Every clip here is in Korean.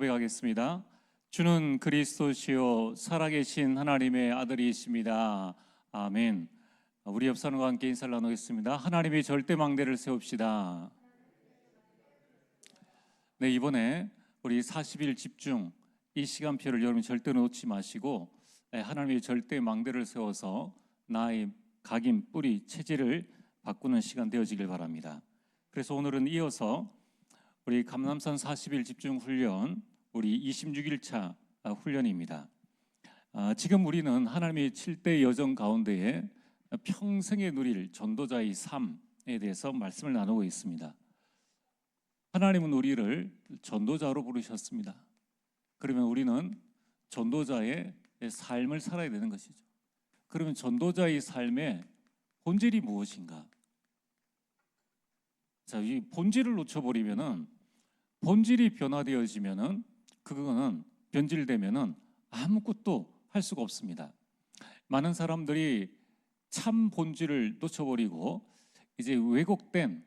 고백하겠습니다. 주는 그리스도시요 살아계신 하나님의 아들이십니다. 아멘. 우리 옆 사람과 함께 인사를 나누겠습니다. 하나님의 절대 망대를 세웁시다. 네, 이번에 우리 40일 집중 이 시간표를 여러분 절대 놓지 마시고 하나님의 절대 망대를 세워서 나의 각인, 뿌리, 체질을 바꾸는 시간 되어지길 바랍니다. 그래서 오늘은 이어서 우리 감람산 40일 집중 훈련 우리 26일차 훈련입니다. 지금 우리는 하나님의 7대 여정 가운데에 평생에 누릴 전도자의 삶에 대해서 말씀을 나누고 있습니다. 하나님은 우리를 전도자로 부르셨습니다. 그러면 우리는 전도자의 삶을 살아야 되는 것이죠. 그러면 전도자의 삶의 본질이 무엇인가? 자, 이 본질을 놓쳐버리면은, 본질이 변화되어지면은, 그거는 변질되면은 아무것도 할 수가 없습니다. 많은 사람들이 참 본질을 놓쳐버리고 이제 왜곡된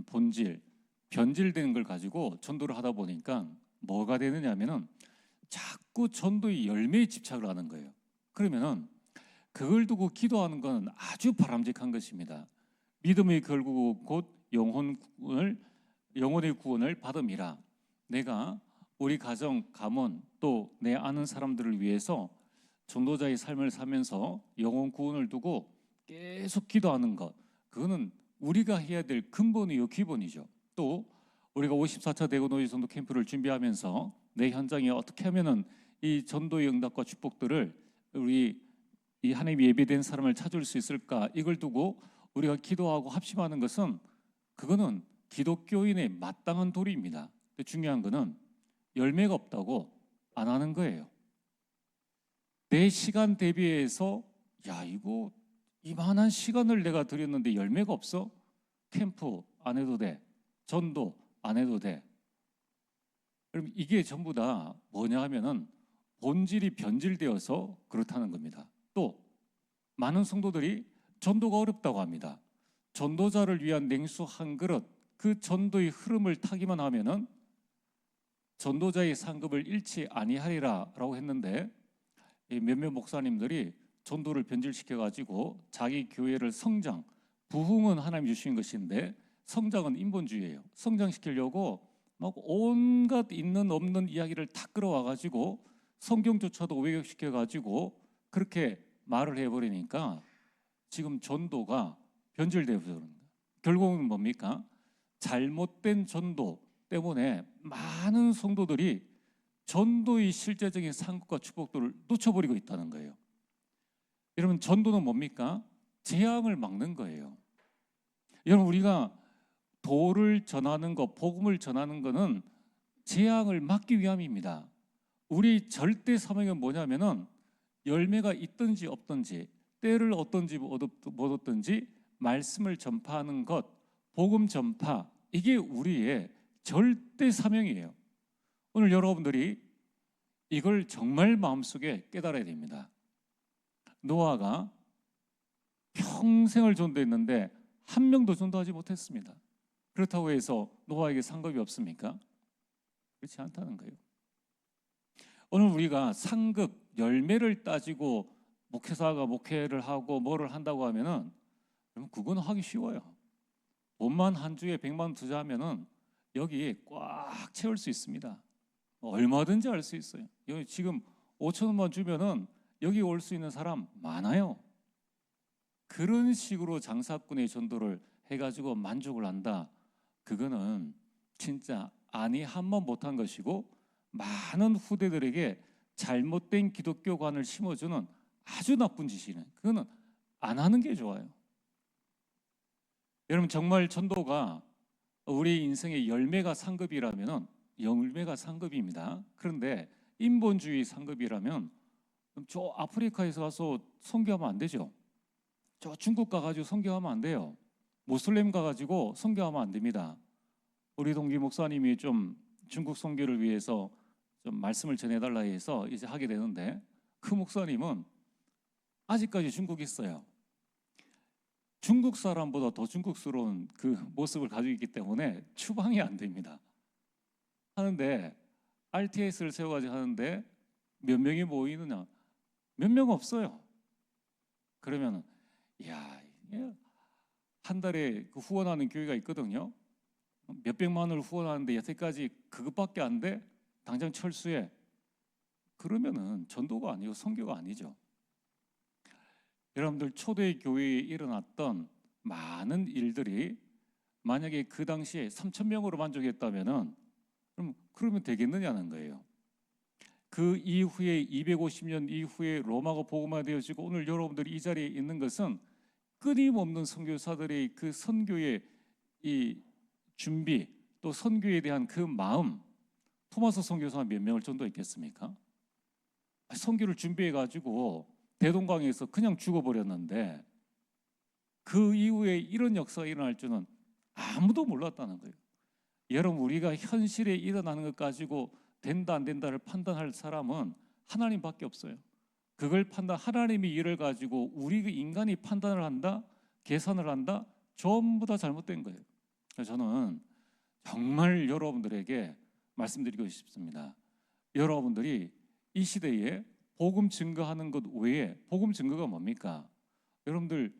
본질, 변질된 걸 가지고 전도를 하다 보니까 뭐가 되느냐면은 자꾸 전도의 열매에 집착을 하는 거예요. 그러면은 그걸 두고 기도하는 건 아주 바람직한 것입니다. 믿음의 결국 곧 영혼의 구원을 받음이라. 내가 우리 가정, 가문 또 내 아는 사람들을 위해서 전도자의 삶을 살면서 영혼 구원을 두고 계속 기도하는 것, 그거는 우리가 해야 될 근본이요 기본이죠. 또 우리가 54차 대구노예 전도 캠프를 준비하면서 내 현장에 어떻게 하면은 이 전도의 응답과 축복들을 우리 이 하나님 예배된 사람을 찾을 수 있을까, 이걸 두고 우리가 기도하고 합심하는 것은 그거는 기독교인의 마땅한 도리입니다. 중요한 거는 열매가 없다고 안 하는 거예요. 내 시간 대비해서 이거 이만한 시간을 내가 들였는데 열매가 없어? 캠프 안 해도 돼. 전도 안 해도 돼. 그럼 이게 전부 다 뭐냐 하면은 본질이 변질되어서 그렇다는 겁니다. 또 많은 성도들이 전도가 어렵다고 합니다. 전도자를 위한 냉수 한 그릇, 그 전도의 흐름을 타기만 하면은 전도자의 상급을 잃지 아니하리라 라고 했는데, 몇몇 목사님들이 전도를 변질시켜 가지고 자기 교회를 성장, 부흥은 하나님 주신 것인데 성장은 인본주의예요. 성장시키려고 막 온갖 있는 없는 이야기를 다 끌어와 가지고 성경조차도 왜곡시켜 가지고 그렇게 말을 해버리니까 지금 전도가 변질되어 버리는 거예요. 결국은 뭡니까? 잘못된 전도 때문에 많은 성도들이 전도의 실제적인 상급과 축복들을 놓쳐버리고 있다는 거예요. 여러분, 전도는 뭡니까? 재앙을 막는 거예요. 여러분, 우리가 도를 전하는 것, 복음을 전하는 것은 재앙을 막기 위함입니다. 우리 절대 사명은 뭐냐면은 열매가 있든지 없든지, 때를 얻든지 못 얻든지 말씀을 전파하는 것, 복음 전파, 이게 우리의 절대 사명이에요. 오늘 여러분들이 이걸 정말 마음속에 깨달아야 됩니다. 노아가 평생을 전도했는데 한 명도 전도하지 못했습니다. 그렇다고 해서 노아에게 상급이 없습니까? 그렇지 않다는 거예요. 오늘 우리가 상급, 열매를 따지고 목회사가 목회를 하고 뭐를 한다고 하면은 그건 하기 쉬워요. 돈만 한 주에 100만 투자하면은 여기 꽉 채울 수 있습니다. 얼마든지 할 수 있어요. 여기 지금 5천 원만 주면은 여기 올 수 있는 사람 많아요. 그런 식으로 장사꾼의 전도를 해가지고 만족을 한다. 그거는 진짜 한번 못한 것이고 많은 후대들에게 잘못된 기독교관을 심어주는 아주 나쁜 짓이네. 그거는 안 하는 게 좋아요. 여러분, 정말 전도가 우리 인생의 열매가 상급이라면 열매가 상급입니다. 그런데 인본주의 상급이라면 저 아프리카에서 가서 선교하면 안 되죠. 저 중국 가가지고 선교하면 안 돼요. 모슬렘 가가지고 선교하면 안 됩니다. 우리 동기 목사님이 좀 중국 선교를 위해서 좀 말씀을 전해달라 해서 이제 하게 되는데, 그 목사님은 아직까지 중국에 있어요. 중국 사람보다 더 중국스러운 그 모습을 가지고 있기 때문에 추방이 안 됩니다. 하는데 RTS를 세워가지고 하는데 몇 명이 모이느냐? 몇 명 없어요. 그러면 이야, 한 달에 그 후원하는 교회가 있거든요. 몇백만을 후원하는데 여태까지 그것밖에 안 돼? 당장 철수해. 그러면은 전도가 아니고 선교가 아니죠. 여러분들 초대 교회에 일어났던 많은 일들이 만약에 그 당시에 3,000명으로 만족했다면은 그러면 되겠느냐는 거예요. 그 이후에 250년 이후에 로마가 복음화되어지고 오늘 여러분들이 이 자리에 있는 것은 끊임없는 선교사들의 그 선교의 이 준비, 또 선교에 대한 그 마음. 토마스 선교사가 몇 명을 전도했겠습니까? 선교를 준비해 가지고 대동강에서 그냥 죽어버렸는데 그 이후에 이런 역사가 일어날 줄은 아무도 몰랐다는 거예요. 여러분, 우리가 현실에 일어나는 것 가지고 된다 안 된다를 판단할 사람은 하나님밖에 없어요. 그걸 하나님이 일을 가지고 우리 인간이 판단을 한다, 계산을 한다, 전부 다 잘못된 거예요. 그래서 저는 정말 여러분들에게 말씀드리고 싶습니다. 여러분들이 이 시대에 복음 증거하는 것 외에, 복음 증거가 뭡니까? 여러분들,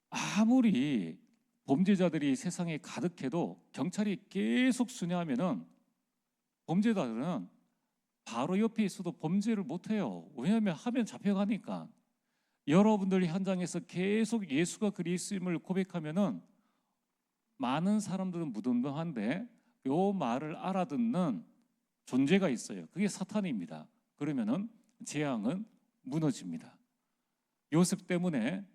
아무리 범죄자들이 세상에 가득해도 경찰이 계속 순회하면은 범죄자들은 바로 옆에 있어도 범죄를 못해요. 왜냐하면 하면 잡혀가니까. 여러분들이 현장에서 계속 예수가 그리스도임을 고백하면은 많은 사람들은 무덤덤한데 요 말을 알아듣는 존재가 있어요. 그게 사탄입니다. 그러면은 재앙은 무너집니다. 요셉 때문에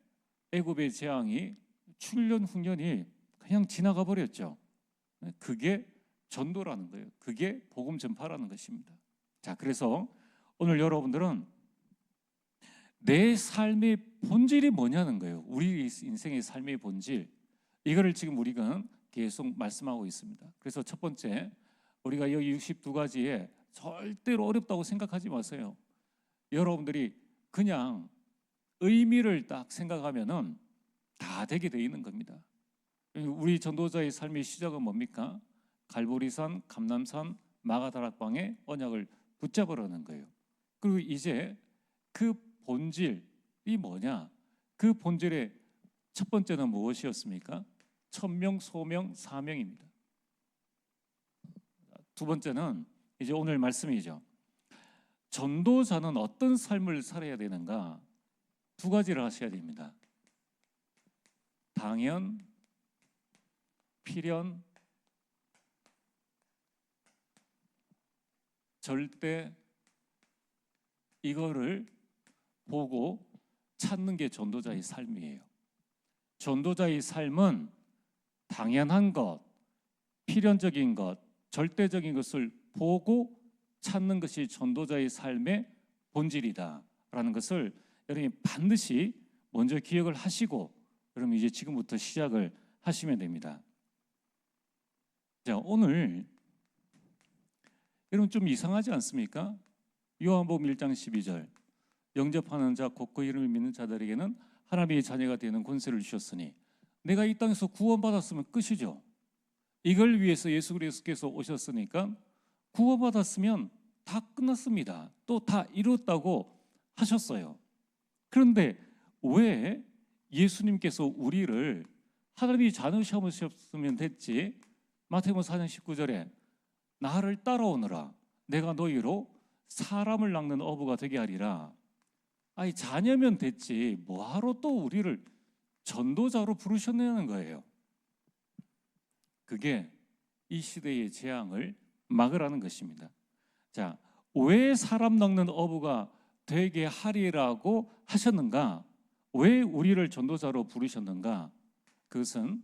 애굽의 재앙이 7년 후년이 그냥 지나가 버렸죠. 그게 전도라는 거예요. 그게 복음 전파라는 것입니다. 자, 그래서 오늘 여러분들은 내 삶의 본질이 뭐냐는 거예요. 우리 인생의 삶의 본질. 이거를 지금 우리가 계속 말씀하고 있습니다. 그래서 첫 번째, 우리가 여기 62가지에 절대로 어렵다고 생각하지 마세요. 여러분들이 그냥 의미를 딱 생각하면은 다 되게 돼 있는 겁니다. 우리 전도자의 삶의 시작은 뭡니까? 갈보리산, 감람산, 마가다락방의 언약을 붙잡으라는 거예요. 그리고 이제 그 본질이 뭐냐? 그 본질의 첫 번째는 무엇이었습니까? 천명, 소명, 사명입니다. 두 번째는 이제 오늘 말씀이죠. 전도자는 어떤 삶을 살아야 되는가? 두 가지를 하셔야 됩니다. 당연, 필연, 절대, 이거를 보고 찾는 게 전도자의 삶이에요. 전도자의 삶은 당연한 것, 필연적인 것, 절대적인 것을 보고 찾는 것이 전도자의 삶의 본질이다라는 것을 여러분이 반드시 먼저 기억을 하시고 여러분 이제 지금부터 시작을 하시면 됩니다. 자, 오늘 여러분 좀 이상하지 않습니까? 요한복음 1장 12절 영접하는 자 곧 그 이름을 믿는 자들에게는 하나님의 자녀가 되는 권세를 주셨으니 내가 이 땅에서 구원받았으면 끝이죠. 이걸 위해서 예수 그리스도께서 오셨으니까 구원받았으면 다 끝났습니다. 또 다 이뤘다고 하셨어요. 그런데 왜 예수님께서 우리를 하나님이 자녀 삼으셨으면 됐지? 마태복음 4장 19절에 나를 따라오너라 내가 너희로 사람을 낚는 어부가 되게 하리라. 아니 자녀면 됐지 뭐하러 또 우리를 전도자로 부르셨냐는 거예요. 그게 이 시대의 재앙을 막으라는 것입니다. 자, 왜 사람 낚는 어부가 되게 하리라고 하셨는가? 왜 우리를 전도자로 부르셨는가? 그것은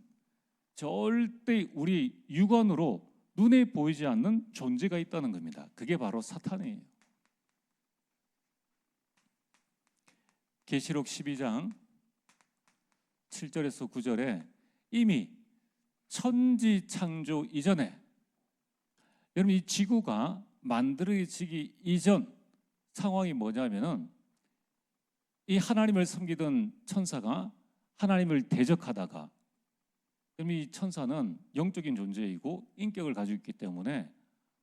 절대 우리 육안으로 눈에 보이지 않는 존재가 있다는 겁니다. 그게 바로 사탄이에요. 계시록 12장 7절에서 9절에 이미 천지 창조 이전에 여러분 이 지구가 만들어지기 이전 상황이 뭐냐면은 이 하나님을 섬기던 천사가 하나님을 대적하다가 이 천사는 영적인 존재이고 인격을 가지고 있기 때문에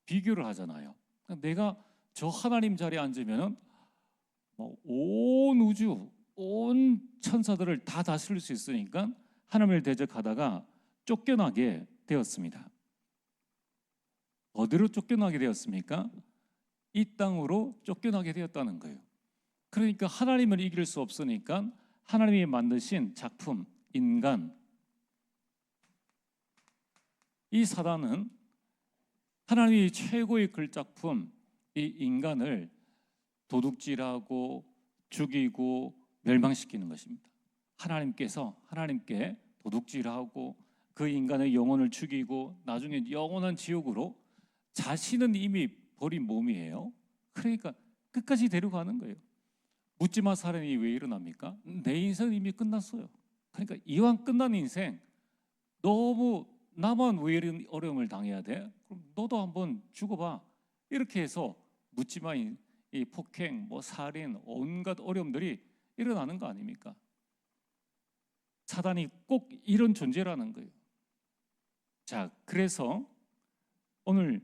비교를 하잖아요. 내가 저 하나님 자리에 앉으면은 온 우주, 온 천사들을 다 다스릴 수 있으니까 하나님을 대적하다가 쫓겨나게 되었습니다. 어디로 쫓겨나게 되었습니까? 이 땅으로 쫓겨나게 되었다는 거예요. 그러니까 하나님을 이길 수 없으니까 하나님이 만드신 작품, 인간, 이 사단은 하나님이 최고의 글작품, 이 인간을 도둑질하고 죽이고 멸망시키는 것입니다. 하나님께 도둑질하고 그 인간의 영혼을 죽이고 나중에 영원한 지옥으로, 자신은 이미 버린 몸이에요. 그러니까 끝까지 데려가는 거예요. 묻지마 살인이 왜 일어납니까? 내 인생은 이미 끝났어요. 그러니까 이왕 끝난 인생, 너무 나만 왜 이런 어려움을 당해야 돼? 그럼 너도 한번 죽어봐. 이렇게 해서 묻지마 이 폭행, 살인, 온갖 어려움들이 일어나는 거 아닙니까? 사단이 꼭 이런 존재라는 거예요. 자, 그래서 오늘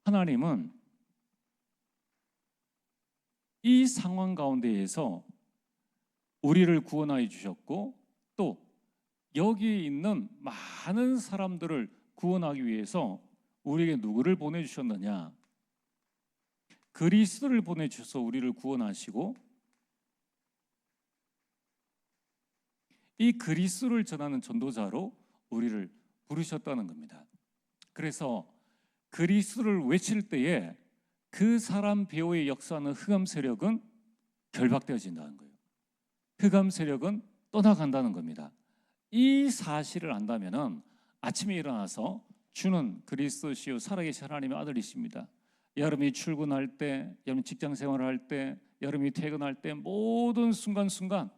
하나님은 이 상황 가운데에서 우리를 구원하여 주셨고, 또 여기 있는 많은 사람들을 구원하기 위해서 우리에게 누구를 보내주셨느냐? 그리스도를 보내주셔서 우리를 구원하시고, 이 그리스도를 전하는 전도자로 우리를 부르셨다는 겁니다. 그래서 그리스도를 외칠 때에 그 사람 배후에 역사하는 흑암 세력은 결박되어진다는 거예요. 흑암 세력은 떠나간다는 겁니다. 이 사실을 안다면은 아침에 일어나서 주는 그리스도시요 살아계신 하나님의 아들이십니다. 여러분이 출근할 때, 여러분 직장 생활할 때, 여러분이 퇴근할 때 모든 순간순간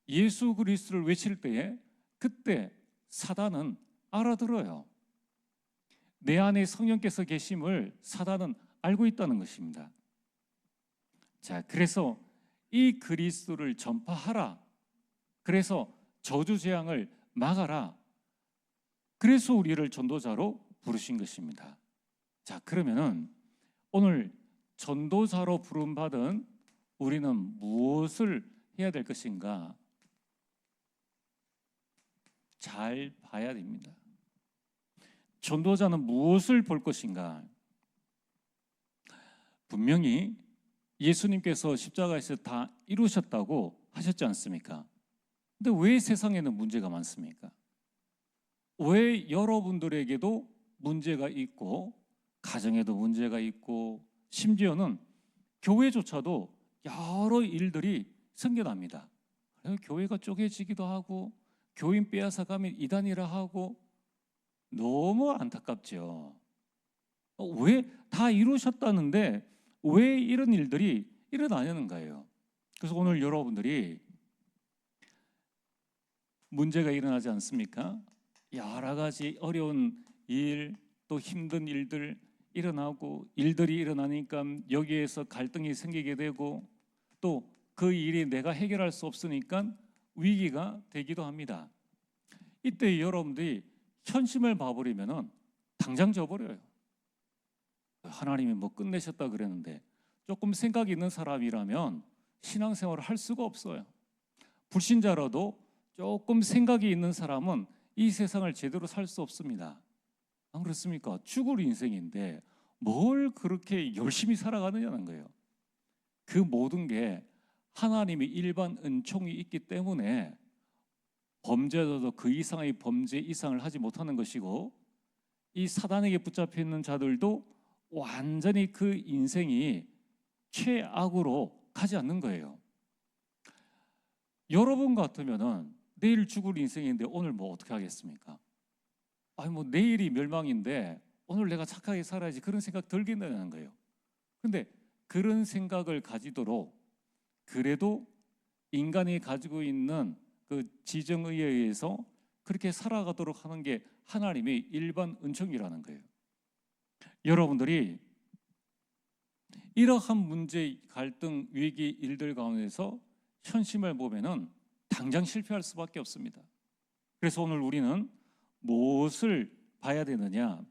예수 그리스도를 외칠 때에 그때 사단은 알아들어요. 내 안에 성령께서 계심을 사단은 알고 있다는 것입니다. 자, 그래서 이 그리스도를 전파하라. 그래서 저주재앙을 막아라. 그래서 우리를 전도자로 부르신 것입니다. 자, 그러면은 오늘 전도자로 부름받은 우리는 무엇을 해야 될 것인가? 잘 봐야 됩니다. 전도자는 무엇을 볼 것인가? 분명히 예수님께서 십자가에서 다 이루셨다고 하셨지 않습니까? 근데 왜 세상에는 문제가 많습니까? 왜 여러분들에게도 문제가 있고, 가정에도 문제가 있고, 심지어는 교회조차도 여러 일들이 생겨납니다. 교회가 쪼개지기도 하고, 교인 빼앗아가면 이단이라 하고, 너무 안타깝죠. 왜 다 이루셨다는데 왜 이런 일들이 일어나냐는 거예요. 그래서 오늘 여러분들이 문제가 일어나지 않습니까? 여러 가지 어려운 일, 또 힘든 일들 일어나고, 일들이 일어나니까 여기에서 갈등이 생기게 되고, 또 그 일이 내가 해결할 수 없으니까 위기가 되기도 합니다. 이때 여러분들이 현심을 봐버리면 당장 져버려요. 하나님이 끝내셨다 그랬는데, 조금 생각이 있는 사람이라면 신앙생활을 할 수가 없어요. 불신자라도 조금 생각이 있는 사람은 이 세상을 제대로 살 수 없습니다. 안 그렇습니까? 죽을 인생인데 뭘 그렇게 열심히 살아가느냐는 거예요. 그 모든 게 하나님의 일반 은총이 있기 때문에 범죄자도 그 이상의 범죄 이상을 하지 못하는 것이고, 이 사단에게 붙잡혀 있는 자들도 완전히 그 인생이 최악으로 가지 않는 거예요. 여러분 같으면은 내일 죽을 인생인데 오늘 어떻게 하겠습니까? 내일이 멸망인데 오늘 내가 착하게 살아야지, 그런 생각 들겠냐는 거예요. 근데 그런 생각을 가지도록, 그래도 인간이 가지고 있는 그 지정의에 의해서 그렇게 살아가도록 하는 게 하나님의 일반 은총이라는 거예요. 여러분들이 이러한 문제, 갈등, 위기, 일들 가운데서 현심을 보면은 당장 실패할 수밖에 없습니다. 그래서 오늘 우리는 무엇을 봐야 되느냐?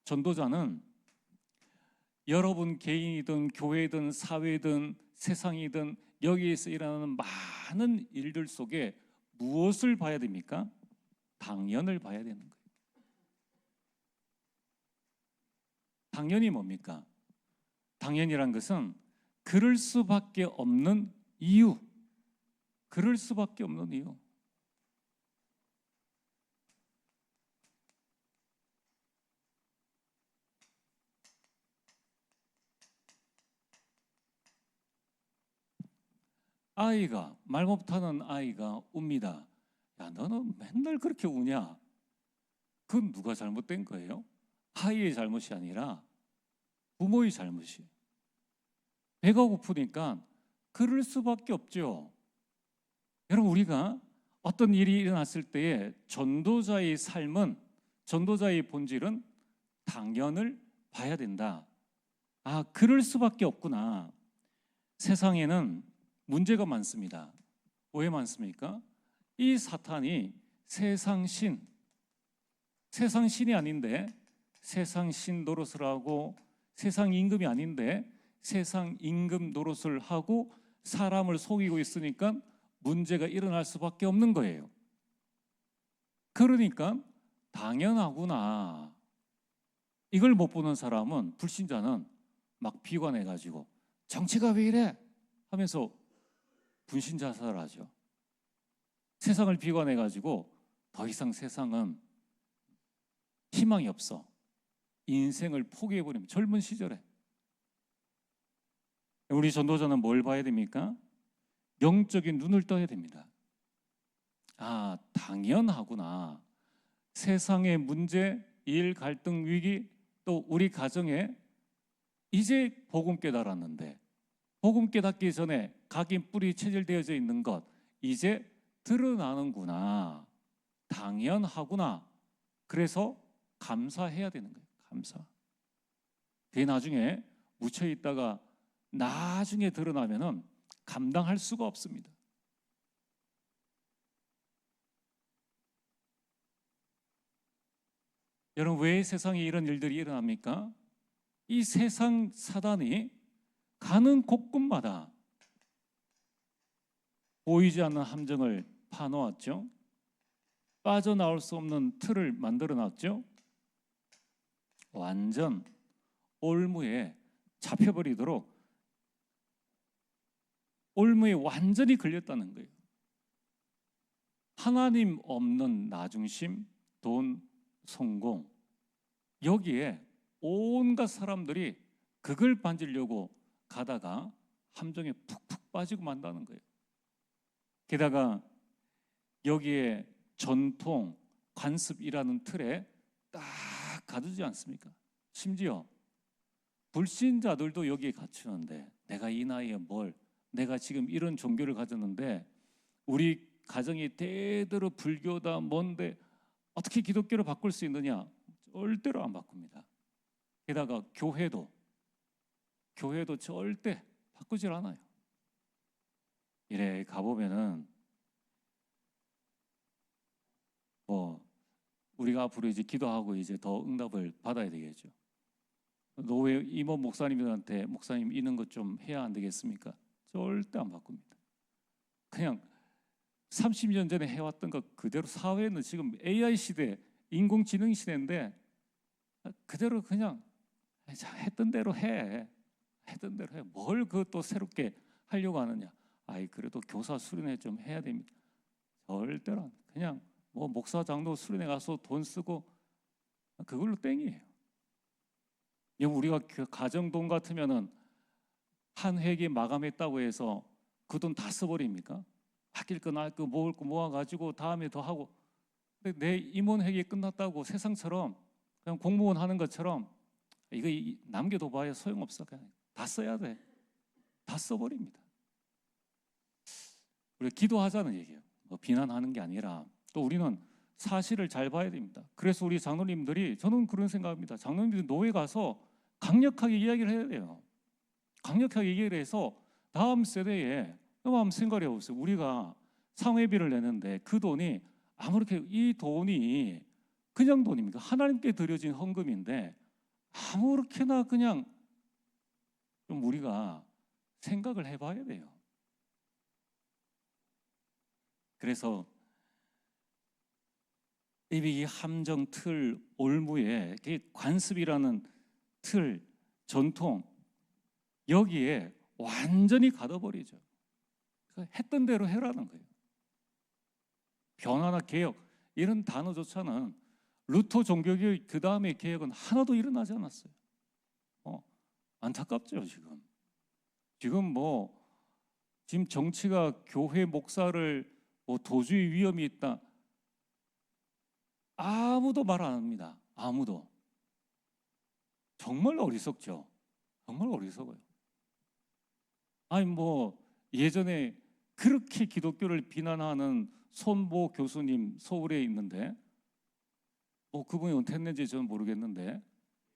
전도자는 여러분 개인이든 교회든 사회든 세상이든 여기에서 일어나는 많은 일들 속에 무엇을 봐야 됩니까? 당연을 봐야 되는 거예요. 당연이 뭡니까? 당연이란 것은 그럴 수밖에 없는 이유. 그럴 수밖에 없는 이유. 아이가, 말 못하는 아이가 웁니다. 야, 너는 맨날 그렇게 우냐? 그건 누가 잘못된 거예요? 아이의 잘못이 아니라 부모의 잘못이에요. 배가 고프니까 그럴 수밖에 없죠. 여러분, 우리가 어떤 일이 일어났을 때에 전도자의 삶은, 전도자의 본질은 당연을 봐야 된다. 아, 그럴 수밖에 없구나. 세상에는 문제가 많습니다. 왜 많습니까? 이 사탄이 세상 신이 아닌데 세상 신 노릇을 하고, 세상 임금이 아닌데 세상 임금 노릇을 하고 사람을 속이고 있으니까 문제가 일어날 수밖에 없는 거예요. 그러니까 당연하구나. 이걸 못 보는 사람은, 불신자는 막 비관해가지고 정치가 왜 이래? 하면서 분신자살하죠. 세상을 비관해가지고 더 이상 세상은 희망이 없어. 인생을 포기해버리면, 젊은 시절에. 우리 전도자는 뭘 봐야 됩니까? 영적인 눈을 떠야 됩니다. 아, 당연하구나. 세상의 문제, 일, 갈등, 위기, 또 우리 가정에 이제 복음 깨달았는데, 복음 깨닫기 전에 각인 뿌리 체질되어져 있는 것 이제 드러나는구나. 당연하구나. 그래서 감사해야 되는 거예요. 감사. 그게 나중에 묻혀 있다가 나중에 드러나면은 감당할 수가 없습니다. 여러분, 왜 세상에 이런 일들이 일어납니까? 이 세상 사단이 가는 곳곳마다 보이지 않는 함정을 파놓았죠. 빠져나올 수 없는 틀을 만들어 놨죠. 완전 올무에 잡혀버리도록 올무에 완전히 걸렸다는 거예요. 하나님 없는 나중심, 돈, 성공, 여기에 온갖 사람들이 그걸 만지려고 가다가 함정에 푹푹 빠지고 만다는 거예요. 게다가 여기에 전통, 관습이라는 틀에 딱 가두지 않습니까? 심지어 불신자들도 여기에 갇히는데, 내가 이 나이에 내가 지금 이런 종교를 가졌는데 우리 가정이 대대로 불교다 뭔데 어떻게 기독교로 바꿀 수 있느냐? 절대로 안 바꿉니다. 게다가 교회도 절대 바꾸질 않아요. 이래 가보면은 우리가 앞으로 이제 기도하고 이제 더 응답을 받아야 되겠죠. 노회 임원 목사님들한테 목사님 이런 것 좀 해야 안 되겠습니까? 절대 안 바꿉니다. 그냥 30년 전에 해왔던 것 그대로. 사회는 지금 AI 시대, 인공지능 시대인데 그대로 그냥 했던 대로 해. 했던 대로 해. 뭘 그 또 새롭게 하려고 하느냐? 아이, 그래도 교사 수련회 좀 해야 됩니다. 절대로 안. 그냥 목사 장로 수련회 가서 돈 쓰고 그걸로 땡이에요. 우리가 가정 돈 같으면은 한 회기 마감했다고 해서 그 돈 다 써버립니까? 아낄 거 날 거 먹을 거 모아가지고 다음에 더 하고. 근데 내 임원 회기 끝났다고 세상처럼 그냥 공무원 하는 것처럼 이거 남겨둬봐야 소용없어. 그냥 다 써야 돼. 다 써버립니다. 우리가 기도하자는 얘기예요. 비난하는 게 아니라. 또 우리는 사실을 잘 봐야 됩니다. 그래서 우리 장로님들이, 저는 그런 생각합니다. 장로님들이 노회 가서 강력하게 이야기를 해야 돼요. 강력하게 얘기를 해서 다음 세대에 한번 생각해 보세요. 우리가 상회비를 내는데 그 돈이 아무렇게, 이 돈이 그냥 돈입니까? 하나님께 드려진 헌금인데 아무렇게나 그냥 좀 우리가 생각을 해봐야 돼요. 그래서 이 함정 틀 올무에 관습이라는 틀 전통 여기에 완전히 가둬버리죠. 했던 대로 해라는 거예요. 변화나 개혁 이런 단어조차는 루터 종교개혁 그 다음에 개혁은 하나도 일어나지 않았어요. 안타깝죠. 지금 지금 정치가 교회 목사를 도주의 위험이 있다, 아무도 말 안 합니다. 아무도. 정말 어리석죠. 정말 어리석어요. 아니 예전에 그렇게 기독교를 비난하는 손보 교수님 서울에 있는데 그분이 은퇴했는지 저는 모르겠는데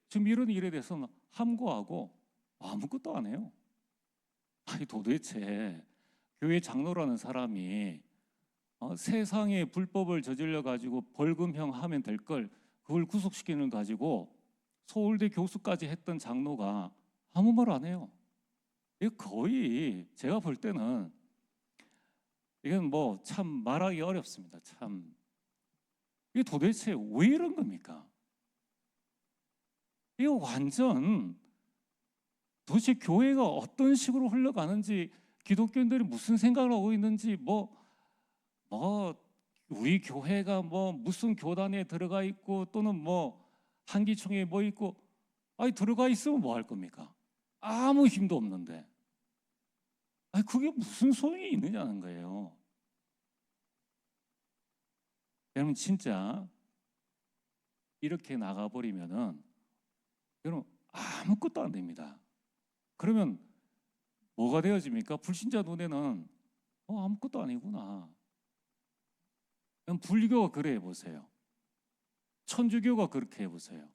지금 이런 일에 대해서는 함구하고 아무것도 안 해요. 아니 도대체 교회 장로라는 사람이 세상에 불법을 저질러 가지고 벌금형 하면 될 걸 그걸 구속시키는 가지고 서울대 교수까지 했던 장로가 아무 말 안 해요. 이거 거의 제가 볼 때는 이건 참 말하기 어렵습니다. 참 이게 도대체 왜 이런 겁니까? 이거 완전 도대체 교회가 어떤 식으로 흘러가는지, 기독교인들이 무슨 생각을 하고 있는지, 우리 교회가 무슨 교단에 들어가 있고 또는 한기총에 있고, 아니 들어가 있으면 뭐 할 겁니까? 아무 힘도 없는데. 아니 그게 무슨 소용이 있느냐는 거예요. 여러분 진짜 이렇게 나가버리면은 여러분 아무것도 안 됩니다. 그러면 뭐가 되어집니까? 불신자 눈에는 아무것도 아니구나. 불교가 그래 해보세요. 천주교가 그렇게 해보세요.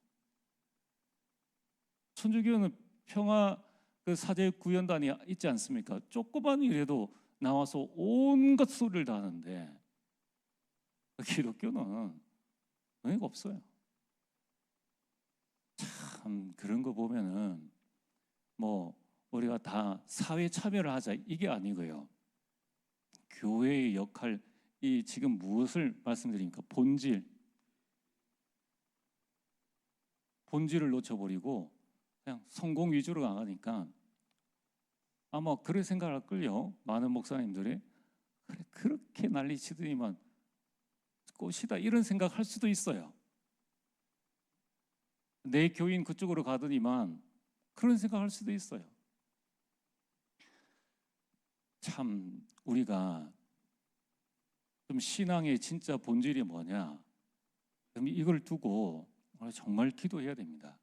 천주교는 평화 그 사제 구연단이 있지 않습니까? 조그만 일에도 나와서 온갖 소리를 다 하는데 기독교는 의미가 없어요. 참 그런 거 보면은 우리가 다 사회 참여를 하자 이게 아니고요. 교회의 역할, 이 지금 무엇을 말씀드립니까? 본질을 놓쳐버리고 그냥 성공 위주로 나가니까 아마 그래 생각할 걸요. 많은 목사님들이 그래 그렇게 난리치더니만 꽃이다 이런 생각할 수도 있어요. 내 교인 그쪽으로 가더니만 그런 생각할 수도 있어요. 참 우리가 좀 신앙의 진짜 본질이 뭐냐? 그럼 이걸 두고 정말 기도해야 됩니다.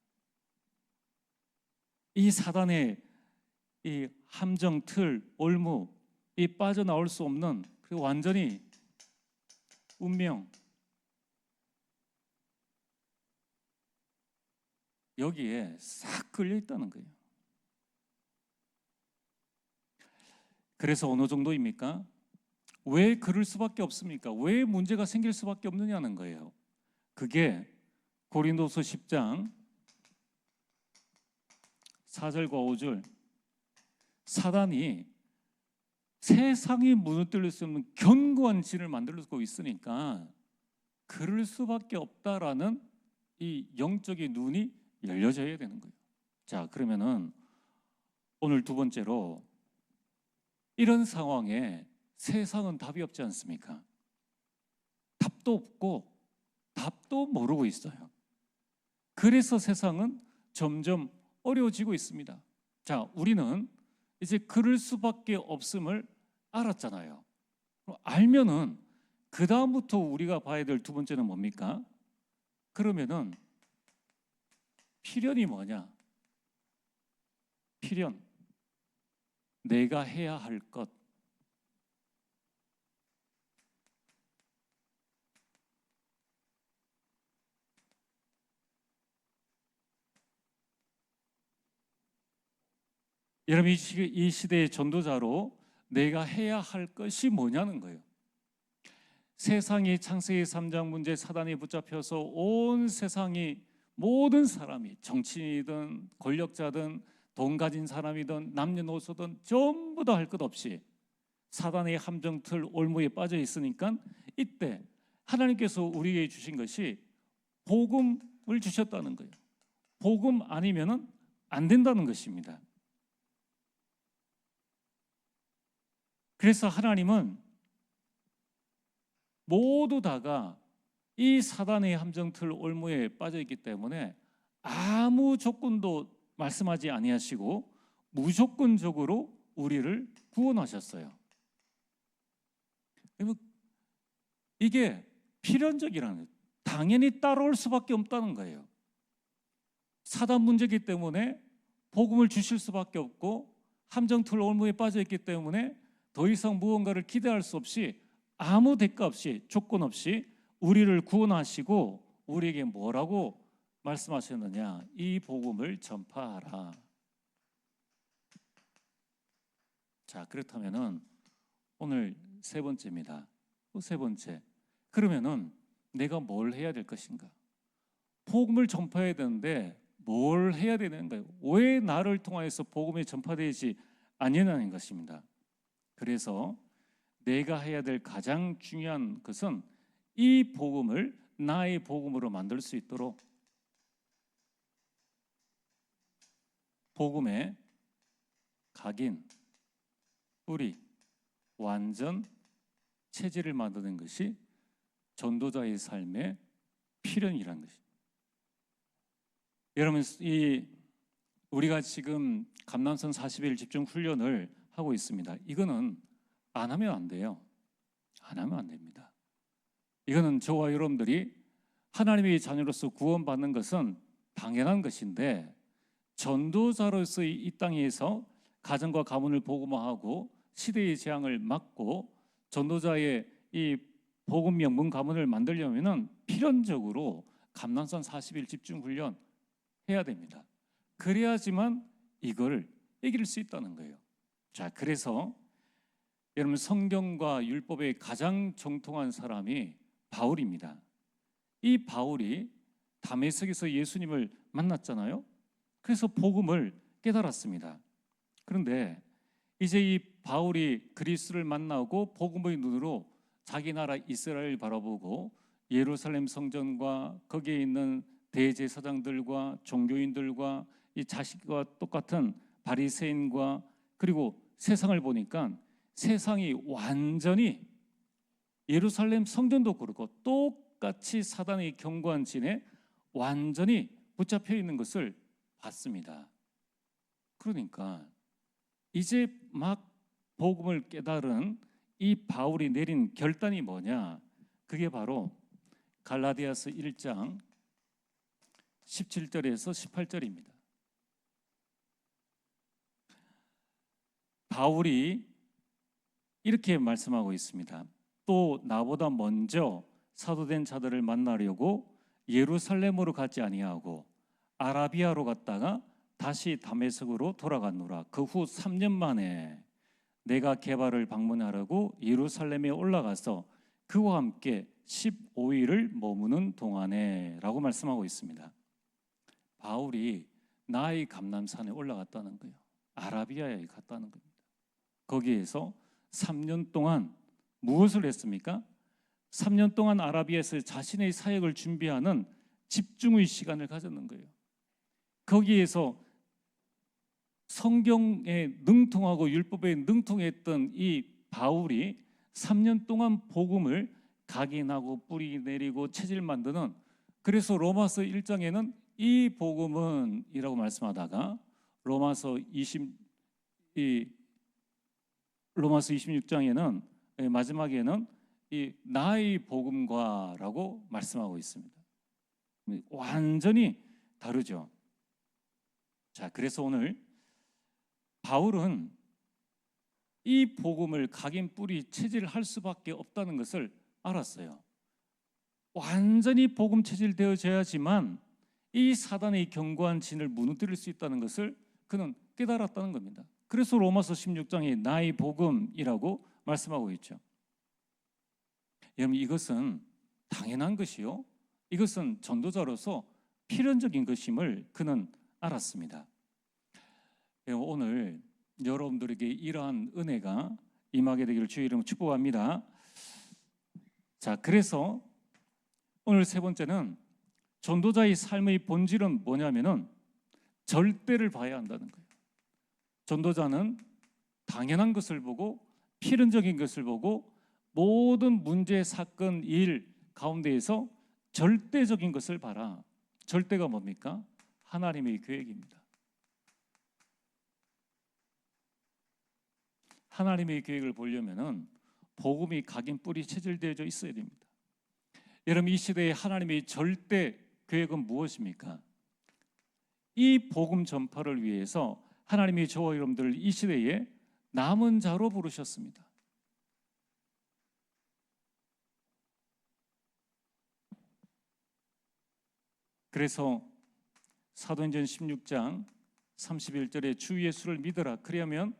이 사단의 이 함정, 틀, 올무, 이 빠져나올 수 없는 그리고 완전히 운명 여기에 싹 끌려 있다는 거예요. 그래서 어느 정도입니까? 왜 그럴 수밖에 없습니까? 왜 문제가 생길 수밖에 없느냐는 거예요. 그게 고린도서 10장 4절과 5절 사단이 세상이 무너뜨릴 수 없는 견고한 진을 만들고 있으니까 그럴 수밖에 없다라는 이 영적인 눈이 열려져야 되는 거예요. 자, 그러면은 오늘 두 번째로 이런 상황에 세상은 답이 없지 않습니까? 답도 없고 답도 모르고 있어요. 그래서 세상은 점점 어려워지고 있습니다. 자, 우리는 이제 그럴 수밖에 없음을 알았잖아요. 알면은 그 다음부터 우리가 봐야 될 두 번째는 뭡니까? 그러면은 필연이 뭐냐? 필연, 내가 해야 할 것. 여러분 이 시대의 전도자로 내가 해야 할 것이 뭐냐는 거예요. 세상이 창세기 3장 문제 사단이 붙잡혀서 온 세상이 모든 사람이 정치인이든 권력자든 돈 가진 사람이든 남녀노소든 전부 다 할 것 없이 사단의 함정틀 올무에 빠져 있으니까 이때 하나님께서 우리에게 주신 것이 복음을 주셨다는 거예요. 복음 아니면은 안 된다는 것입니다. 그래서 하나님은 모두 다가 이 사단의 함정틀 올무에 빠져 있기 때문에 아무 조건도 말씀하지 아니하시고 무조건적으로 우리를 구원하셨어요. 이게 필연적이라는 거예요. 당연히 따라올 수밖에 없다는 거예요. 사단 문제이기 때문에 복음을 주실 수밖에 없고 함정틀 올무에 빠져 있기 때문에 더 이상 무언가를 기대할 수 없이 아무 대가 없이 조건 없이 우리를 구원하시고 우리에게 뭐라고 말씀하셨느냐? 이 복음을 전파하라. 자, 그렇다면은 오늘 세 번째입니다. 세 번째. 그러면은 내가 뭘 해야 될 것인가? 복음을 전파해야 되는데 뭘 해야 되는가요? 왜 나를 통하여서 복음이 전파되지 아니하는 것입니다. 그래서 내가 해야 될 가장 중요한 것은 이 복음을 나의 복음으로 만들 수 있도록 복음의 각인, 뿌리, 완전, 체질을 만드는 것이 전도자의 삶의 필연이라는 것입니다. 여러분, 우리가 지금 감남선 40일 집중 훈련을 하고 있습니다. 이거는 안 하면 안 돼요. 안 하면 안 됩니다. 이거는 저와 여러분들이 하나님의 자녀로서 구원받는 것은 당연한 것인데 전도자로서 이 땅에서 가정과 가문을 복음화하고 시대의 재앙을 막고 전도자의 이 복음 명문 가문을 만들려면은 필연적으로 감남산 40일 집중 훈련 해야 됩니다. 그래야지만 이걸 이길 수 있다는 거예요. 자, 그래서 여러분 성경과 율법에 가장 정통한 사람이 바울입니다. 이 바울이 다메섹에서 예수님을 만났잖아요. 그래서 복음을 깨달았습니다. 그런데 이제 이 바울이 그리스도를 만나고 복음의 눈으로 자기 나라 이스라엘을 바라보고 예루살렘 성전과 거기에 있는 대제사장들과 종교인들과 이 자식과 똑같은 바리새인과 그리고 세상을 보니까 세상이 완전히 예루살렘 성전도 그렇고 똑같이 사단의 견고한 진에 완전히 붙잡혀 있는 것을 봤습니다. 그러니까 이제 막 복음을 깨달은 이 바울이 내린 결단이 뭐냐? 그게 바로 갈라디아서 1장 17절에서 18절입니다. 바울이 이렇게 말씀하고 있습니다. 또 나보다 먼저 사도된 자들을 만나려고 예루살렘으로 가지 아니하고 아라비아로 갔다가 다시 다메섹으로 돌아갔노라. 그 후 3년 만에 내가 게바를 방문하려고 예루살렘에 올라가서 그와 함께 15일을 머무는 동안에 라고 말씀하고 있습니다. 바울이 나의 감람산에 올라갔다는 거예요. 아라비아에 갔다는 겁니다. 거기에서 3년 동안 무엇을 했습니까? 3년 동안 아라비아에서 자신의 사역을 준비하는 집중의 시간을 가졌는 거예요. 거기에서 성경에 능통하고 율법에 능통했던 이 바울이 3년 동안 복음을 각인하고 뿌리 내리고 체질 만드는, 그래서 로마서 1장에는 이 복음은 이라고 말씀하다가 로마서 26장에는 마지막에는 이 나의 복음과라고 말씀하고 있습니다. 완전히 다르죠. 자, 그래서 오늘 바울은 이 복음을 각인 뿌리 체질할 수밖에 없다는 것을 알았어요. 완전히 복음 체질되어져야지만 이 사단의 견고한 진을 무너뜨릴 수 있다는 것을 그는 깨달았다는 겁니다. 그래서 로마서 16장에 나의 복음이라고 말씀하고 있죠. 여러분, 이것은 당연한 것이요, 이것은 전도자로서 필연적인 것임을 그는 알았습니다. 오늘 여러분들에게 이러한 은혜가 임하게 되기를 주의 이름으로 축복합니다. 자, 그래서 오늘 세 번째는 전도자의 삶의 본질은 뭐냐면은 절대를 봐야 한다는 거예요. 전도자는 당연한 것을 보고 필연적인 것을 보고 모든 문제, 사건, 일 가운데에서 절대적인 것을 봐라. 절대가 뭡니까? 하나님의 계획입니다. 하나님의 계획을 보려면은 복음이 각인 뿌리 체질되어져 있어야 됩니다. 여러분, 이 시대에 하나님의 절대 계획은 무엇입니까? 이 복음 전파를 위해서 하나님이 저와 여러분들을 이 시대에 남은 자로 부르셨습니다. 그래서 사도행전 16장 31절에 주 예수를 믿어라. 그러면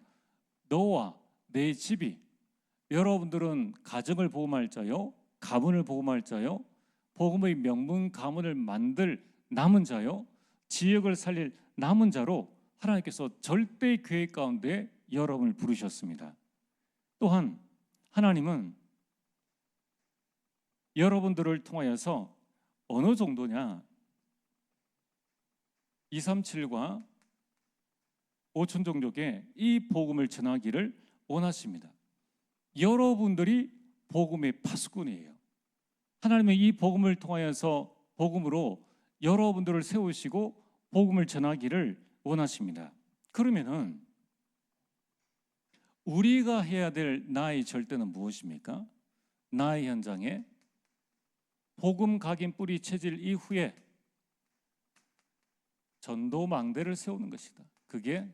너와 내 집이, 여러분들은 가정을 복음할 자요, 가문을 복음할 자요, 복음의 명문 가문을 만들 남은 자요, 지역을 살릴 남은 자로 하나님께서 절대 계획 가운데 여러분을 부르셨습니다. 또한 하나님은 여러분들을 통하여서 어느 정도냐, 237과 5천 종족에 이 복음을 전하기를 원하십니다. 여러분들이 복음의 파수꾼이에요. 하나님은 이 복음을 통하여서 복음으로 여러분들을 세우시고 복음을 전하기를 원하십니다. 그러면은 우리가 해야 될 나의 절대는 무엇입니까? 나의 현장에 복음 각인 뿌리 체질 이후에 전도 망대를 세우는 것이다. 그게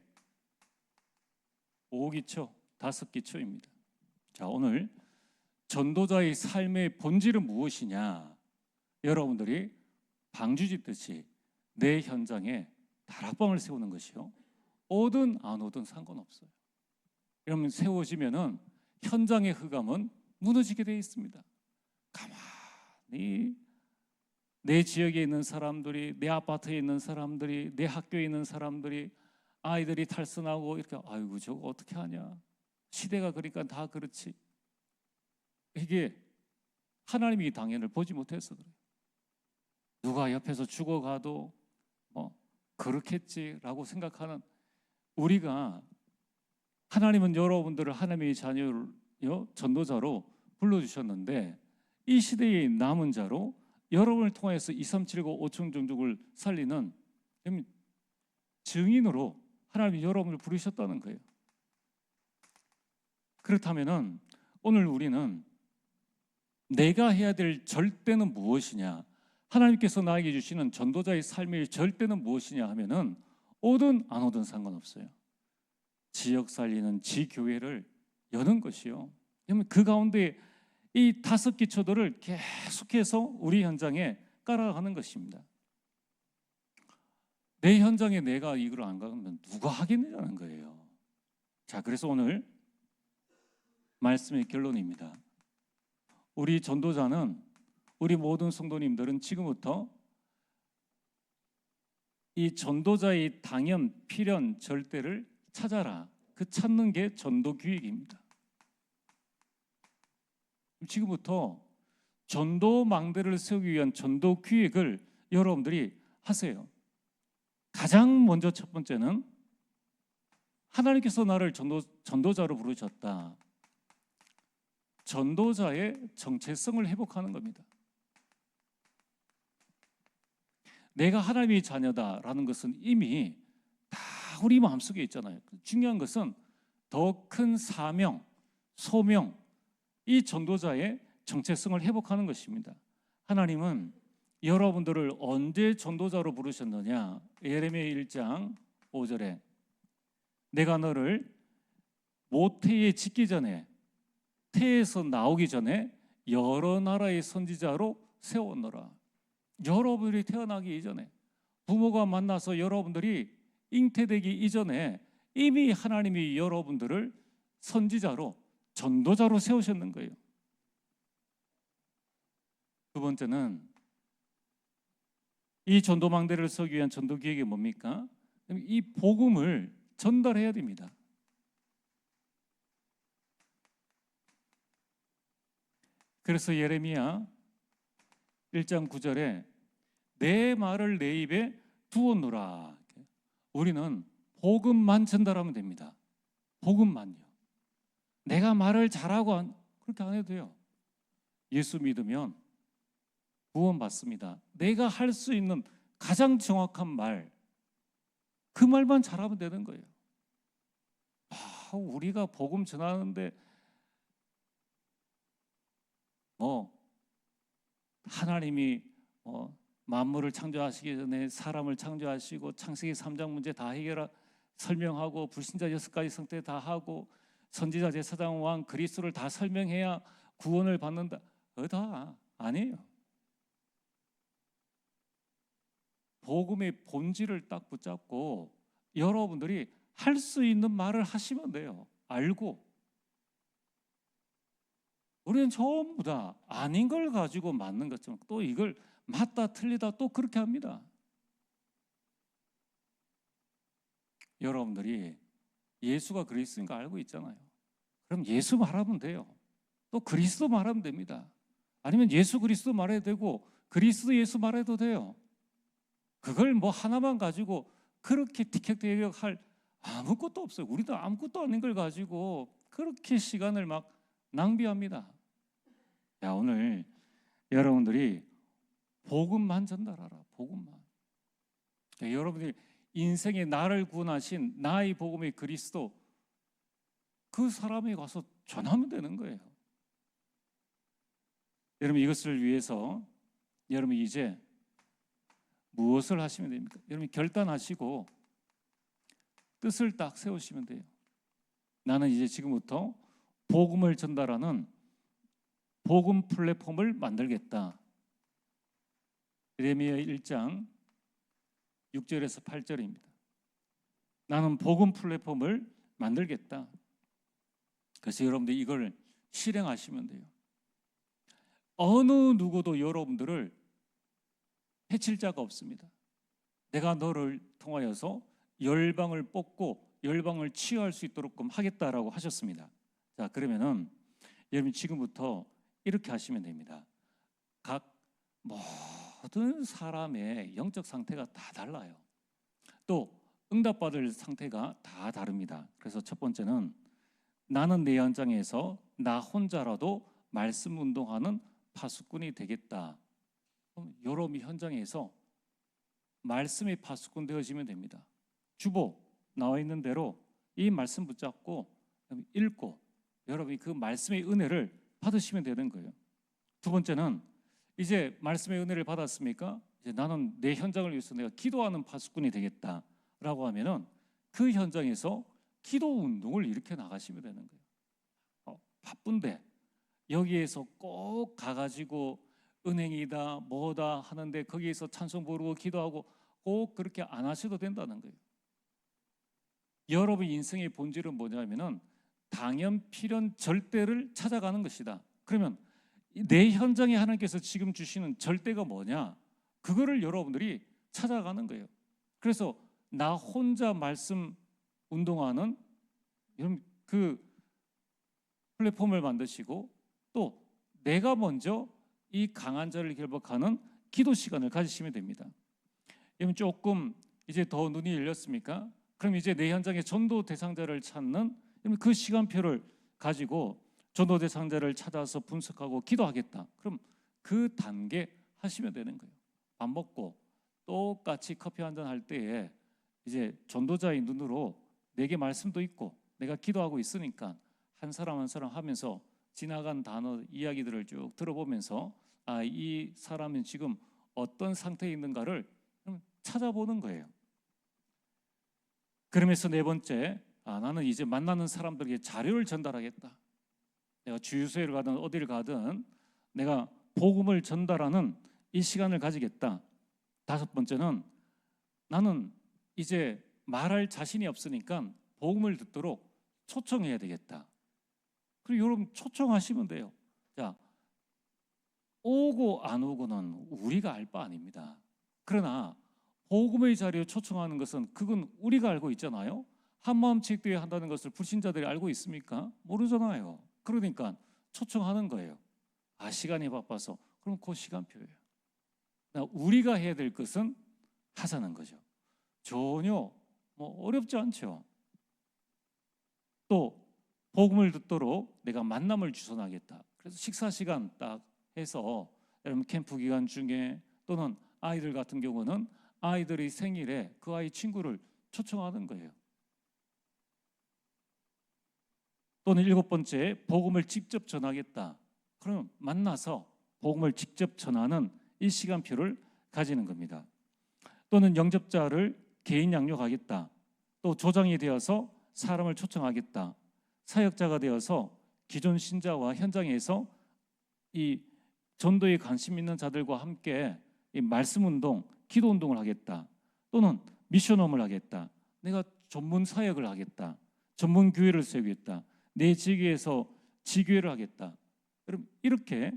5기초, 5기초입니다. 자, 오늘 전도자의 삶의 본질은 무엇이냐? 여러분들이 방주 짓듯이 내 현장에 다락방을 세우는 것이요, 오든 안 오든 상관없어요. 여러분, 세워지면은 현장의 흑암은 무너지게 되어 있습니다. 가만히 내 지역에 있는 사람들이, 내 아파트에 있는 사람들이, 내 학교에 있는 사람들이, 아이들이 탈선하고 이렇게, 아이고 저거 어떻게 하냐, 시대가 그러니까 다 그렇지, 이게 하나님이 당연을 보지 못해서 그래요. 누가 옆에서 죽어가도 뭐 그렇겠지라고 생각하는 우리가, 하나님은 여러분들을 하나님의 자녀요 전도자로 불러주셨는데 이 시대의 남은 자로 여러분을 통해서 2379 5천 종족을 살리는 증인으로 하나님이 여러분을 부르셨다는 거예요. 그렇다면은 오늘 우리는 내가 해야 될 절대는 무엇이냐, 하나님께서 나에게 주시는 전도자의 삶의 절대는 무엇이냐 하면은 오든 안 오든 상관없어요. 지역 살리는 지교회를 여는 것이요. 그 가운데 이 5기초들을 계속해서 우리 현장에 깔아가는 것입니다. 내 현장에 내가 이걸 안 가면 누가 하겠느냐는 거예요. 자, 그래서 오늘 말씀의 결론입니다. 우리 전도자는, 우리 모든 성도님들은 지금부터 이 전도자의 당연, 필연, 절대를 찾아라. 그 찾는 게 전도 기획입니다. 지금부터 전도 망대를 세우기 위한 전도 기획을 여러분들이 하세요. 가장 먼저 첫 번째는 하나님께서 나를 전도자로 부르셨다. 전도자의 정체성을 회복하는 겁니다. 내가 하나님의 자녀다라는 것은 이미 다 우리 마음속에 있잖아요. 중요한 것은 더 큰 사명, 소명, 이 전도자의 정체성을 회복하는 것입니다. 하나님은 여러분들을 언제 전도자로 부르셨느냐? 예레미야 1장 5절에 내가 너를 모태에 짓기 전에, 태에서 나오기 전에 여러 나라의 선지자로 세웠노라. 여러분들이 태어나기 이전에, 부모가 만나서 여러분들이 잉태되기 이전에 이미 하나님이 여러분들을 선지자로, 전도자로 세우셨는 거예요. 두 번째는 이 전도망대를 서기 위한 전도 기획이 뭡니까? 이 복음을 전달해야 됩니다. 그래서 예레미야 1장 9절에 내 말을 내 입에 두어놓으라. 우리는 복음만 전달하면 됩니다. 복음만요. 내가 말을 잘하고 그렇게 안 해도 돼요. 예수 믿으면 구원받습니다. 내가 할 수 있는 가장 정확한 말, 그 말만 잘하면 되는 거예요. 우리가 복음 전하는데 하나님이 만물을 창조하시기 전에 사람을 창조하시고 창세기 3장 문제 다 설명하고 불신자 6가지 성태 다 하고 선지자 제사장 왕 그리스도를 다 설명해야 구원을 받는다. 다 아니에요. 복음의 본질을 딱 붙잡고 여러분들이 할 수 있는 말을 하시면 돼요. 알고. 우리는 전부 다 아닌 걸 가지고 맞는 것처럼 또 이걸 맞다 틀리다 또 그렇게 합니다. 여러분들이 예수가 그리스도인 거 알고 있잖아요. 그럼 예수 말하면 돼요. 또 그리스도 말하면 됩니다. 아니면 예수 그리스도 말해도 되고 그리스도 예수 말해도 돼요. 그걸 하나만 가지고 그렇게 티격태격할 아무것도 없어요. 우리도 아무것도 아닌 걸 가지고 그렇게 시간을 막 낭비합니다. 오늘 여러분들이 복음만 전달하라. 복음만. 여러분들이 인생의 나를 구원하신 나의 복음의 그리스도, 그 사람에 가서 전하면 되는 거예요. 여러분, 이것을 위해서 여러분 이제 무엇을 하시면 됩니까? 여러분 결단하시고 뜻을 딱 세우시면 돼요. 나는 이제 지금부터 복음을 전달하는 복음 플랫폼을 만들겠다. 예레미야 1장 6절에서 8절입니다. 나는 복음 플랫폼을 만들겠다. 그래서 여러분들 이걸 실행하시면 돼요. 어느 누구도 여러분들을 해칠 자가 없습니다. 내가 너를 통하여서 열방을 뽑고 열방을 치유할 수 있도록 하겠다라고 하셨습니다. 자, 그러면은 여러분 지금부터 이렇게 하시면 됩니다. 각 모든 사람의 영적 상태가 다 달라요. 또 응답받을 상태가 다 다릅니다. 그래서 첫 번째는 나는 내 현장에서 나 혼자라도 말씀 운동하는 파수꾼이 되겠다. 여러분 현장에서 말씀의 파수꾼 되어지면 됩니다. 주보 나와 있는 대로 이 말씀 붙잡고 읽고 여러분이 그 말씀의 은혜를 받으시면 되는 거예요. 두 번째는 이제 말씀의 은혜를 받았습니까? 이제 나는 내 현장을 위해서 내가 기도하는 파수꾼이 되겠다라고 하면은 그 현장에서 기도 운동을 일으켜 나가시면 되는 거예요. 바쁜데 여기에서 꼭 가가지고 은행이다 뭐다 하는데 거기에서 찬송 부르고 기도하고 꼭 그렇게 안 하셔도 된다는 거예요. 여러분 인생의 본질은 뭐냐면은 당연, 필연, 절대를 찾아가는 것이다. 그러면 내 현장에 하나님께서 지금 주시는 절대가 뭐냐? 그거를 여러분들이 찾아가는 거예요. 그래서 나 혼자 말씀 운동하는 그 플랫폼을 만드시고 또 내가 먼저 이 강한 자를 결박하는 기도 시간을 가지시면 됩니다. 여러분 조금 이제 더 눈이 열렸습니까? 그럼 이제 내 현장에 전도 대상자를 찾는 그 시간표를 가지고 전도 대상자를 찾아서 분석하고 기도하겠다. 그럼 그 단계 하시면 되는 거예요. 밥 먹고 똑같이 커피 한잔 할 때에 이제 전도자의 눈으로 내게 말씀도 있고 내가 기도하고 있으니까 한 사람 한 사람 하면서 지나간 단어 이야기들을 쭉 들어보면서 이 사람은 지금 어떤 상태에 있는가를 찾아보는 거예요. 그러면서 네 번째, 나는 이제 만나는 사람들에게 자료를 전달하겠다. 내가 주유소를 가든 어디를 가든 내가 복음을 전달하는 이 시간을 가지겠다. 다섯 번째는 나는 이제 말할 자신이 없으니까 복음을 듣도록 초청해야 되겠다. 그리고 여러분 초청하시면 돼요. 자, 오고 안 오고는 우리가 알 바 아닙니다. 그러나 복음의 자리에 초청하는 것은 그건 우리가 알고 있잖아요. 한마음 체육대회 한다는 것을 불신자들이 알고 있습니까? 모르잖아요. 그러니까 초청하는 거예요. 아, 시간이 바빠서. 그럼 그 시간표예요. 우리가 해야 될 것은 하자는 거죠. 전혀 어렵지 않죠. 또 복음을 듣도록 내가 만남을 주선하겠다. 그래서 식사 시간 딱 해서 여러분 캠프 기간 중에 또는 아이들 같은 경우는 아이들의 생일에 그 아이 친구를 초청하는 거예요. 또는 7번째, 복음을 직접 전하겠다. 그럼 만나서 복음을 직접 전하는 이 시간표를 가지는 겁니다. 또는 영접자를 개인 양육하겠다. 또 조장이 되어서 사람을 초청하겠다. 사역자가 되어서 기존 신자와 현장에서 이 전도에 관심 있는 자들과 함께 이 말씀 운동, 기도 운동을 하겠다. 또는 미션홈을 하겠다. 내가 전문 사역을 하겠다. 전문 교회를 세우겠다. 내 지교에서 지교회를 하겠다. 여러분, 이렇게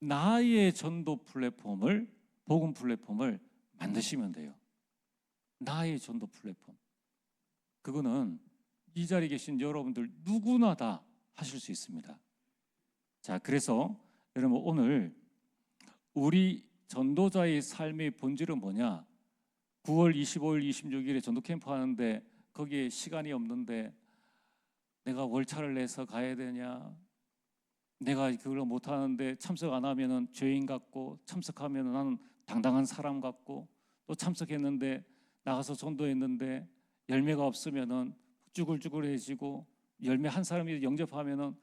나의 전도 플랫폼을, 복음 플랫폼을 만드시면 돼요. 나의 전도 플랫폼. 그거는 이 자리에 계신 여러분들 누구나 다 하실 수 있습니다. 자, 그래서 여러분 오늘 우리 전도자의 삶의 본질은 뭐냐? 9월 25일, 26일에 전도 캠프 하는데 거기에 시간이 없는데 내가 월차를 내서 가야 되냐? 내가 그걸 못하는데 참석 안 하면은 죄인 같고, 참석하면 나는 당당한 사람 같고, 또 참석했는데 나가서 전도했는데 열매가 없으면은 쭈글쭈글해지고, 열매 한 사람이 영접하면은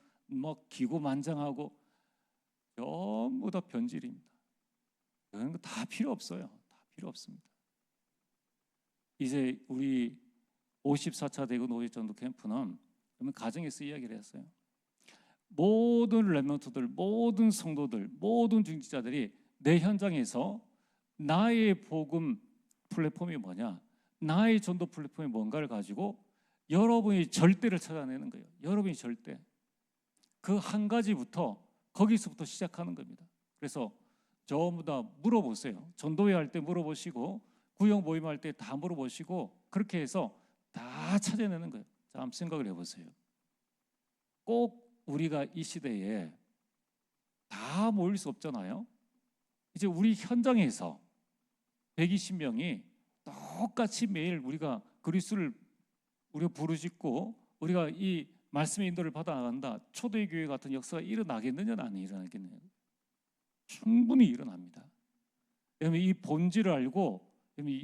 기고만장하고, 전부 다 변질입니다. 그런 거 다 필요 없어요. 다 필요 없습니다. 이제 우리 54차 대구 노예 전도 캠프는 가정에서 이야기를 했어요. 모든 렘넌트들, 모든 성도들, 모든 중직자들이 내 현장에서 나의 복음 플랫폼이 뭐냐, 나의 전도 플랫폼이 뭔가를 가지고 여러분이 절대를 찾아내는 거예요. 여러분이 절대. 그 한 가지부터, 거기서부터 시작하는 겁니다. 그래서 전부 다 물어보세요. 전도회 할 때 물어보시고, 구역 모임할 때 다 물어보시고, 그렇게 해서 다 찾아내는 거예요. 자, 한번 생각을 해보세요. 꼭 우리가 이 시대에 다 모일 수 없잖아요. 이제 우리 현장에서 120명이 똑같이 매일 우리가 그리스도를 우리가 부르짖고 우리가 이 말씀의 인도를 받아 나간다. 초대교회 같은 역사가 일어나겠느냐, 안 일어나겠느냐? 충분히 일어납니다. 왜냐하면 이 본질을 알고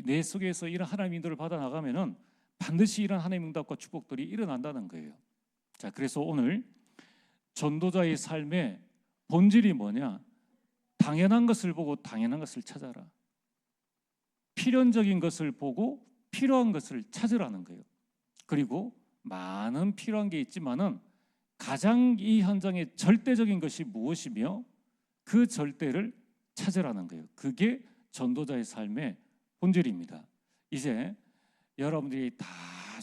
내 속에서 이런 하나님의 인도를 받아 나가면은 반드시 이런 하나님의 응답과 축복들이 일어난다는 거예요. 자, 그래서 오늘 전도자의 삶의 본질이 뭐냐? 당연한 것을 보고 당연한 것을 찾아라. 필연적인 것을 보고 필요한 것을 찾으라는 거예요. 그리고 많은 필요한 게 있지만은 가장 이 현장의 절대적인 것이 무엇이며 그 절대를 찾으라는 거예요. 그게 전도자의 삶의 본질입니다. 이제 여러분들이 다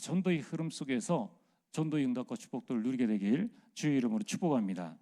전도의 흐름 속에서 전도의 응답과 축복들을 누리게 되길 주의 이름으로 축복합니다.